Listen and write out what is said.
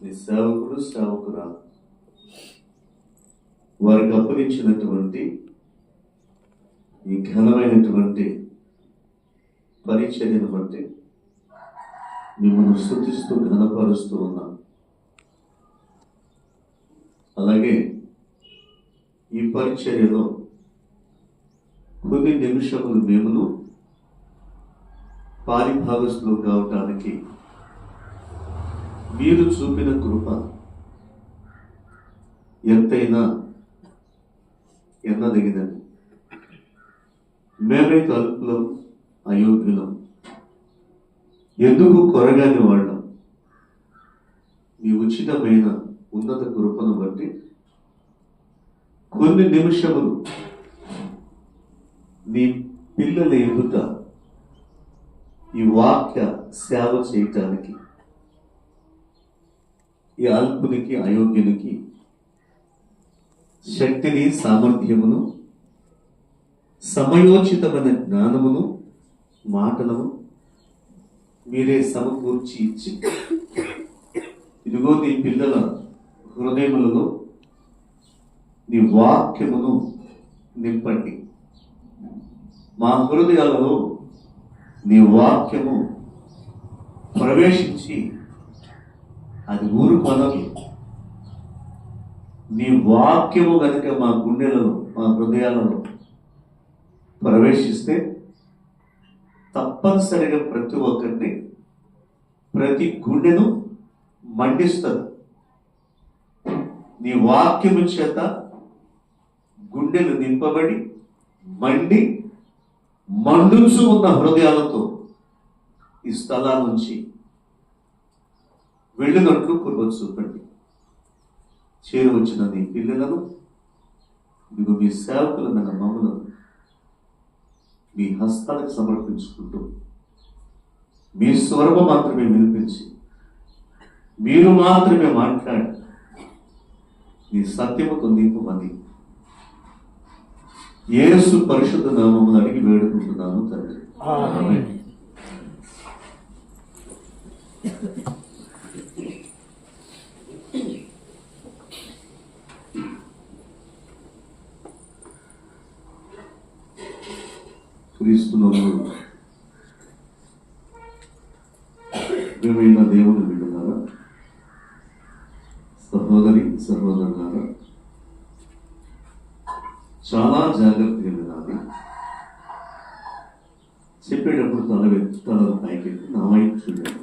నీ సేవకుడు సేవకురాలు వారికి అప్పగించినటువంటి ఈ ఘనమైనటువంటి పరిచర్యను బట్టి మిమ్మల్ని స్తుతిస్తూ ఘనపరుస్తూ ఉన్నాం. అలాగే ఈ పరిచర్యలో కొన్ని నిమిషములు మేమును పారిభాగస్తులు కావటానికి మీరు చూపిన కృప ఎంతైనా ఎన్నదగినది. మేమైతే అల్పులం, అయోగ్యులం, ఎందుకు కొరగాని వాళ్ళం. మీ ఉచితమైన ఉన్నత కృపను బట్టి కొన్ని నిమిషములు నీ పిల్లల ఎదుట ఈ వాక్య సేవ చేయటానికి ఈ అల్పునికి, అయోగ్యునికి శక్తిని, సామర్థ్యమును, సమయోచితమైన జ్ఞానమును, మాటలను మీరే సమకూర్చి ఇచ్చి, ఇదిగో నీ పిల్లల హృదయములలో నీ వాక్యమును నింపండి. మా హృదయాలలో నీ వాక్యము ప్రవేశించి అది ఊరుకొనదు. నీ వాక్యము కనుక మా గుండెలలో, మా హృదయాలలో ప్రవేశిస్తే తప్పనిసరిగా ప్రతి ఒక్కరిని, ప్రతి గుండెను మండిస్తుంది. నీ వాక్యము చేత గుండెలు నింపబడి మండి మండుచు ఉన్న హృదయాలతో ఈ స్థలా నుంచి వెళ్ళినట్లు కృప చూపండి. చేరువచ్చిన నీ పిల్లలను, ఇదిగో మీ సేవకులమైన మమ్మలను మీ హస్తాలకు సమర్పించుకుంటూ మీ స్వరము మాత్రమే వినిపించి మీరు మాత్రమే మాట్లాడి నీ సత్యముతో నింపమని యేసు పరిశుద్ధ నామమును అడిగి వేడుకుంటున్నాను తండ్రి. ఆమేన్. క్రీస్తునందు ప్రియమైన దేవుని బిడ్డలారా, సహోదరి సహోదరులారా, చాలా జాగ్రత్తగా వినాలి. చెప్పేటప్పుడు తల పైకెత్తి నా వైపు చూడండి.